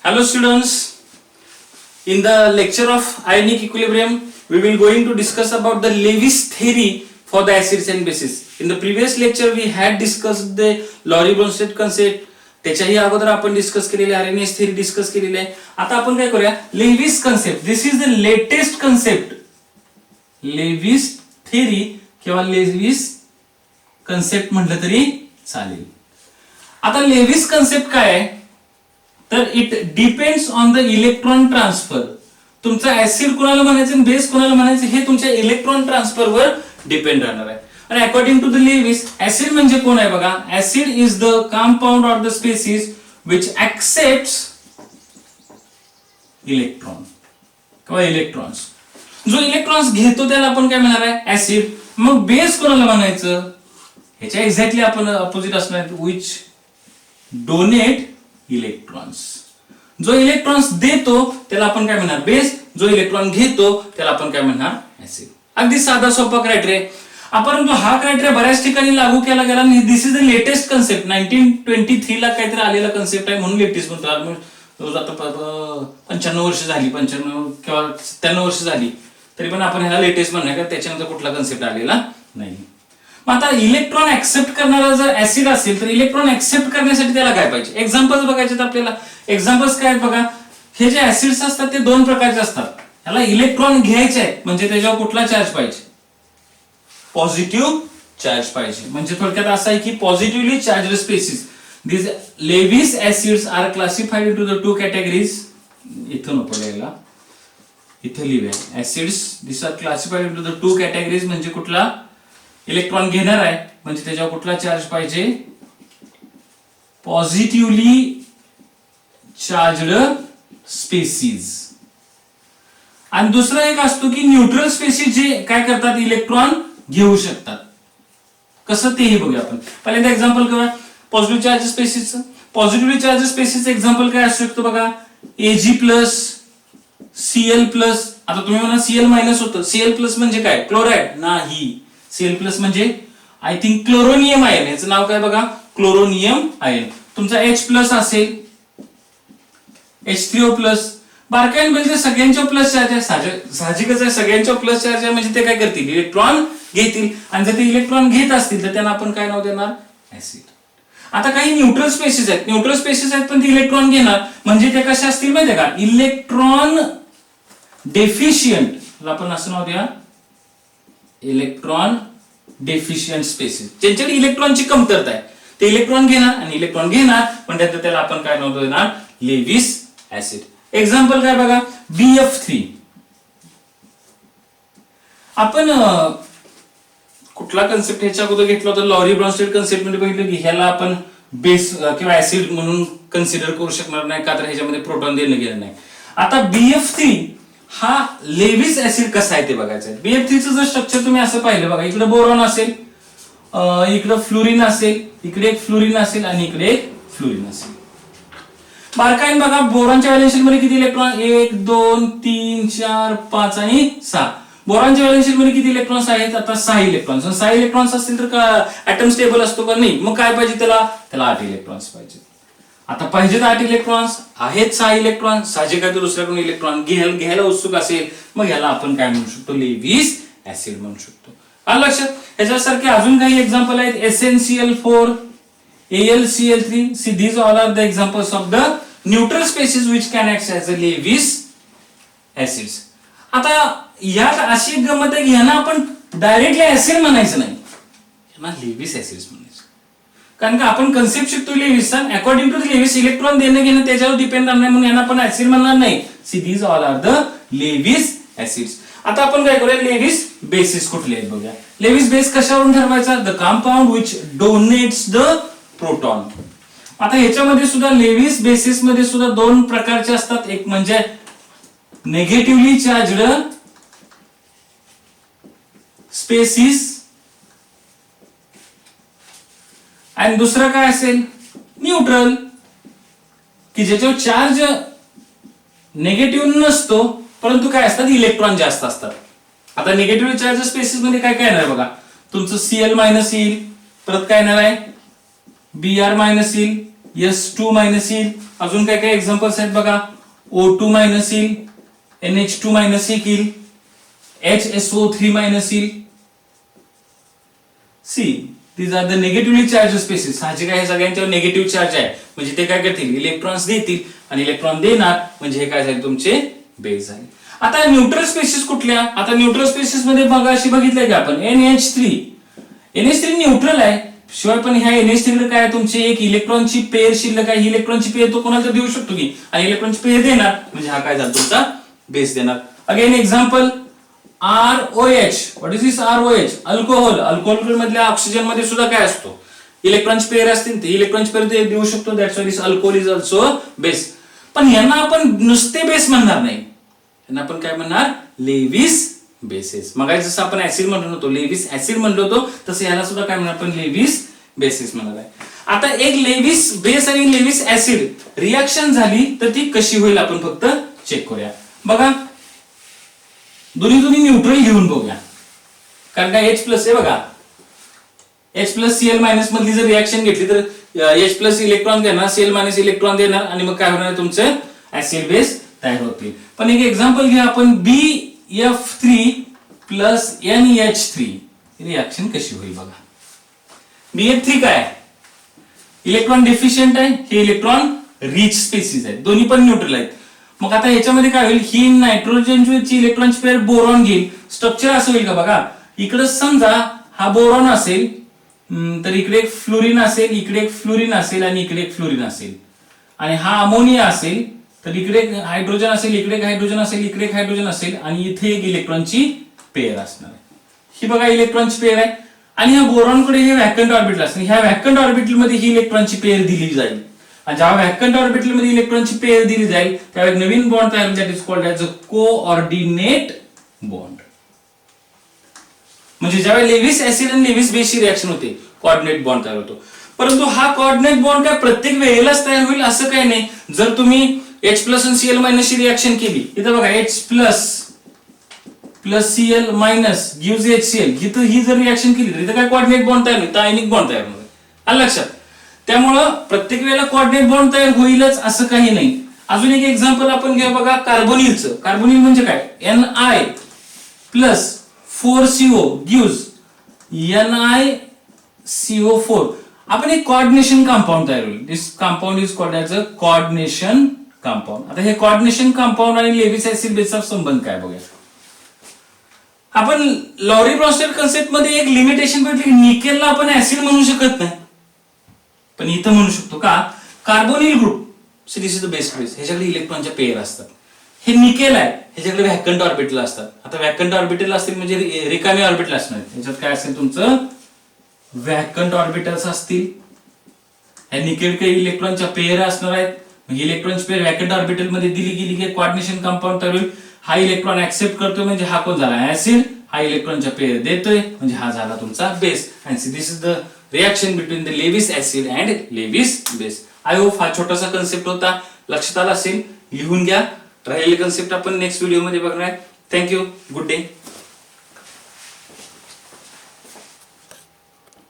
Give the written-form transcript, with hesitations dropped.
Hello students, in the lecture of ionic equilibrium, we will going to discuss about the Lewis theory for the acids and bases. In the previous lecture, we had discussed the Lorentz concept. त्याच्याही अगोदर आपण discuss केलेले RNS theory discuss केलेली आहे. आता आपण काय करूया, Lewis concept. This is the latest concept. Lewis theory किंवा लेविस कन्सेप्ट म्हटलं तरी चालेल. आता लेविस कन्सेप्ट काय आहे, तर it depends on the electron transfer. तुमचा ऍसिड कोणाला म्हणायचं आणि बेस कोणाला म्हणायचं हे तुमच्या इलेक्ट्रॉन ट्रान्सफर वर डिपेंड राहणार आहे. आणि according to the Lewis, acid म्हणजे कोण आहे बघा, acid is the compound or the species which accepts electron किंवा इलेक्ट्रॉन्स. जो इलेक्ट्रॉन्स घेतो त्याला आपण काय म्हणणार आहे, ऍसिड. मग बेस कोणाला म्हणायचं, ह्याच्या एक्झॅक्टली आपण अपोजिट असणार, विच डोनेट इलेक्ट्रॉन्स. जो इलेक्ट्रॉन्स देतो त्याला आपण काय म्हणणार, बेस. जो इलेक्ट्रॉन घेतो त्याला आपण काय म्हणणार, ऍसिड. अगदी साधा सोपा क्रायटेरिया. परंतु हा क्रायटेरिया बऱ्याच ठिकाणी लागू केला गेला. दिस इज द लेटेस्ट कन्सेप्ट. 1923 ला काहीतरी आलेला कन्सेप्ट आहे, म्हणून लेटेस्ट म्हणतो. आता 95 वर्ष झाली, 95 किंवा 97 वर्ष झाली, तरी पण आपण ह्याला लेटेस्ट म्हणणार का, त्याच्यानंतर कुठला कन्सेप्ट आलेला नाही. मग आता इलेक्ट्रॉन ऍक्सेप्ट करणारा जर ऍसिड असेल तर इलेक्ट्रॉन ऍक्सेप्ट करण्यासाठी त्याला काय पाहिजे, एक्झाम्पल्स बघायचे आपल्याला. एक्झाम्पल्स काय आहेत बघा. हे जे ऍसिड्स असतात ते दोन प्रकारचे असतात. याला इलेक्ट्रॉन घ्यायचे आहे म्हणजे त्याच्यावर कुठला चार्ज पाहिजे, पॉझिटिव्ह चार्ज पाहिजे. म्हणजे थोडक्यात असं आहे की positively charged species. This Lewis acids are classified into the two categories. इथं नको लिहायला, इथे लिहूया. Acids this are classified into the two categories. म्हणजे कुठला इलेक्ट्रॉन घेणार आहे म्हणजे त्याच्यावर कुठला चार्ज पाहिजे, पॉझिटिव्हली चार्जड स्पेसिस. आणि दुसरा एक असतो की न्यूट्रल स्पेसिस, जे काय करतात, इलेक्ट्रॉन घेऊ शकतात. कसं तेही बघूया आपण. पहिल्यांदा एक्झाम्पल करूया पॉझिटिव्ह चार्ज स्पेसिसचं. पॉझिटिव्हली चार्ज स्पेसिसचं एक्झाम्पल काय असू शकतो बघा, Ag प्लस, Cl प्लस. आता तुम्ही म्हणा Cl मायनस होतं. Cl प्लस म्हणजे काय, क्लोराइड नाही. Cl प्लस म्हणजे आय थिंक क्लोरोनियम आयन. याचं नाव काय बघा, क्लोरोनियम आयन. तुमचा H प्लस असेल, H3O प्लस. बारकाईन म्हणजे सगळ्यांच्या प्लस चार्ज आहे. साहजिकच आहे, सगळ्यांच्या प्लस चार्ज आहे म्हणजे ते काय करतील, इलेक्ट्रॉन घेतील. आणि जर ते इलेक्ट्रॉन घेत असतील तर त्यांना आपण काय नाव देणार, ऍसिड. आता काही न्यूट्रल स्पेसिस आहेत. न्यूट्रल स्पेसिस आहेत पण ते इलेक्ट्रॉन घेणार म्हणजे ते कशा असतील माहितीये का, इलेक्ट्रॉन डेफिशियंट. आपण असं नाव द्या, इलेक्ट्रॉन डेफिशियंट स्पेसिस. ज्यांच्याकडे इलेक्ट्रॉनची कमतरता आहे ते इलेक्ट्रॉन घेणार आणि इलेक्ट्रॉन घेणार म्हणजे त्याला आपण काय नाव देणार, लेविस ऍसिड. एक्झाम्पल काय बघा, BF3. आपण कुठला कन्सेप्ट ह्याच्या अगोदर घेतला होता, लॉरी-ब्रॉन्स्टेड कन्सेप्ट मध्ये बघितलं की ह्याला आपण बेस किंवा ऍसिड म्हणून कन्सिडर करू शकणार नाही का, तर ह्याच्यामध्ये प्रोटॉन देणं गेलं नाही. आता BF3 हा लेविस ऍसिड कसा आहे ते बघायचं आहे. BF3चं जर स्ट्रक्चर तुम्ही असं पाहिलं बघा, इकडे बोरॉन असेल, इकडे फ्लोरीन असेल, इकडे एक फ्लोरीन असेल आणि इकडे एक फ्लोरीन असेल. बारकाईन बघा, बोरॉनच्या व्हॅलेन्स मध्ये किती इलेक्ट्रॉन, 1 2 3 4 5 आणि 6. बोरॉनच्या व्हॅलेन्स मध्ये किती इलेक्ट्रॉन्स आहेत, आता 6 इलेक्ट्रॉन्स. 6 इलेक्ट्रॉन्स असतील तर ऍटम स्टेबल असतो का, नाही. मग काय पाहिजे त्याला 8 इलेक्ट्रॉन्स पाहिजे. आता पाहिजेत 8 इलेक्ट्रॉन्स, आहेत 6 इलेक्ट्रॉन. साहजिक आहे दुसऱ्याकडून इलेक्ट्रॉन घ्यायला उत्सुक असेल, मग याला आपण काय म्हणू शकतो, लेविस ऍसिड म्हणू शकतो. आलं लक्षात. ह्याच्यासारखे अजून काही एक्झाम्पल आहेत, SnCl4, AlCl3. See, these all are the examples of the neutral species which can act as a Lewis acids. आता यात अशी गंमत आहे की यांना आपण डायरेक्टली ऍसिड म्हणायचं नाही, यांना लेविस ऍसिड्स म्हणायचं. कारण का आपण कन्सेप्ट शिकतो लेविसचा, according to the Lewis electron देणं घेणं त्याच्यावर डिपेंड राहणार म्हणून यांना आपण ऍसिड म्हणणार नाही. See these all are the Lewis acids. आता आपण काय करूया, लेविस बेसिस कुठले आहेत बघूया. लेविस बेस कशावरून ठरवायचा, the compound which donates the proton. आता ह्याच्यामध्ये सुद्धा लेविस बेसिस मध्ये सुद्धा दोन प्रकारचे असतात. एक म्हणजे नेगेटिव्हली चार्जड स्पेसिस आणि दुसरं काय असेल, न्यूट्रल, की ज्याच्यावर चार्ज नेगेटिव्ह नसतो परंतु काय असतात, इलेक्ट्रॉन जास्त असतात. आता निगेटिव्ह चार्ज स्पेसिस मध्ये काय काय येणार बघा, तुमचं Cl मायनस येईल, परत काय येणार आहे, Br मायनस येईल, S2 मायनस येईल. अजून काय काय एक्झाम्पल्स आहेत बघा. O2 मायनस येईल, NH2 मायनस येईल, HSO3 मायनस येईल. See these are the negatively charge species. साहजिक आहे सगळ्यांच्यावर निगेटिव्ह चार्ज आहे, म्हणजे ते काय करतील, इलेक्ट्रॉन्स देतील आणि इलेक्ट्रॉन देणार, म्हणजे हे काय झाले तुमचे बेस झाले. आता न्यूट्रल स्पेसिस कुठल्या? आता न्यूट्रल स्पेसिस मध्ये बघा अशी बघितलंय का आपण NH3 न्यूट्रल आहे, शिवाय पण ह्या NH3 कडे काय तुमचे एक इलेक्ट्रॉनची पेअर शिल्लक आहे. ही इलेक्ट्रॉनची पेअर तो कोणाला तर देऊ शकतो की, आणि इलेक्ट्रॉनची पेअर देणार म्हणजे हा काय झाला तुमचा बेस देणार. Again example ROH. What is this ROH? Alcohol. Alcohol मधल्या ऑक्सिजन मध्ये सुद्धा काय असतो, इलेक्ट्रॉनची पेअर असते, ते इलेक्ट्रॉनची पेअर ते देऊ शकतो. That's why this alcohol is also base. पण यांना आपण नुसते बेस म्हणणार नाही, यांना आपण काय म्हणणार, लेविस बेसेस. मग जसं आपण ऍसिड म्हणलो होतो, लेविस ऍसिड म्हणलो होतो, तसं याला सुद्धा काय म्हणणार आपण, लेविस बेसिस म्हणणार आहे. आता एक लेविस बेस आणि लेविस ऍसिड रिएक्शन झाली तर ती कशी होईल आपण फक्त चेक करूया. बघा दोन्ही न्यूट्रल घेऊन बघूया, कारण का H प्लस आहे बघा, H प्लस Cl मायनस मधली जर रिएक्शन घेतली तर H प्लस इलेक्ट्रॉन देणार, Cl मायनस इलेक्ट्रॉन देणार, आणि मग काय होणार तुमचं ऍसिड बेस तयार होतील. पण एक एक्झाम्पल घ्या आपण, BF3 प्लस NH3 रिएक्शन कशी होईल बघा. BF3 काय, इलेक्ट्रॉन डेफिशियंट आहे, हे इलेक्ट्रॉन रिच स्पेसिस आहेत, दोन्ही पण न्यूट्रल आहेत. मग आता ह्याच्यामध्ये काय होईल, ही नायट्रोजनची इलेक्ट्रॉनची पेअर बोरॉन घेईल. स्ट्रक्चर असं होईल का बघा, इकडे समजा हा बोरॉन असेल, तर इकडे एक फ्लोरीन असेल, इकडे एक फ्लोरीन असेल, आणि इकडे एक फ्लोरीन असेल. आणि हा अमोनिया असेल, तर इकडे एक हायड्रोजन असेल, इकडे एक हायड्रोजन असेल, इकडे एक हायड्रोजन असेल, आणि इथे एक इलेक्ट्रॉनची पेअर असणार आहे. ही बघा इलेक्ट्रॉनची पेअर आहे, आणि ह्या बोरॉनकडे हे व्हॅकंट ऑर्बिटल असणार. ह्या व्हॅकंट ऑर्बिटल मध्ये ही इलेक्ट्रॉनची पेअर दिली जाईल, आणि जेव्हा व्हॅकंट ऑर्बिटल मध्ये इलेक्ट्रॉनची पेअर दिली जाईल त्यावेळी नवीन बॉन्ड तयार होईल, that is called as a coordinate bond. म्हणजे ज्यावेळी लेविस ऍसिड आणि लेविस बेसची रिएक्शन होते, कोऑर्डिनेट बॉन्ड तयार होतो. परंतु हा कोऑर्डिनेट बॉन्ड काय प्रत्येक वेळेलाच तयार होईल असं काही नाही. जर तुम्ही H प्लस आणि Cl मायनस ची रिएक्शन केली, इथं बघा H plus plus Cl minus gives HCl, ही जर रिएक्शन केली तर इथं काय कोऑर्डिनेट बॉन्ड तयार होईल, आयनिक बॉन्ड तयार होईल. आलं लक्षात? त्यामुळं प्रत्येक वेळेला कोऑर्डिनेट बॉन्ड तयार होईलच असं काही नाही. अजून एक एक्झाम्पल आपण घ्या बघा, कार्बोनिलचं. कार्बोनिल म्हणजे काय, Ni plus 4CO gives NiCO4. आपण एक कोऑर्डिनेशन कंपाऊंड तयार होईल. This compound is called as a coordination compound. आता हे कोऑर्डिनेशन कंपाऊंड आणि लेविस ऍसिड बेसचा संबंध काय बघूया. आपण लॉरी ब्रॉन्स्टेड कन्सेप्ट मध्ये एक लिमिटेशन भेटली, निकेलला आपण ऍसिड म्हणू शकत नाही, पण इथं म्हणू शकतो का, carbonyl group so this is the best base, ह्याच्याकडे इलेक्ट्रॉनच्या पेअर असतात. हे निकेल आहे, ह्याच्याकडे व्हॅकंट ऑर्बिटल असतात. आता व्हॅकंट ऑर्बिटल असतील म्हणजे रिकामी ऑर्बिटल असणार, ह्याच्यात काय असेल तुमचं व्हॅकंट ऑर्बिटल्स असतील. ह्या निकेलकडे इलेक्ट्रॉनच्या पेअर असणार आहेत, म्हणजे इलेक्ट्रॉनची पेअर व्हॅकंट ऑर्बिटल मध्ये दिली गेली की कोऑर्डिनेशन कंपाऊंड तयार होईल. हा इलेक्ट्रॉन ऍक्सेप्ट करतोय म्हणजे हा कोण झाला ऍसिड, हा इलेक्ट्रॉनच्या पेअर देतोय म्हणजे हा झाला तुमचा base. And this is the reaction between the Lewis acid and Lewis base. I hope हा छोटासा कन्सेप्ट होता, लक्षात आला असेल, लिहून घ्या. राहिलेले कन्सेप्ट आपण नेक्स्ट व्हिडिओ मध्ये बघणार आहे. Thank you, good day.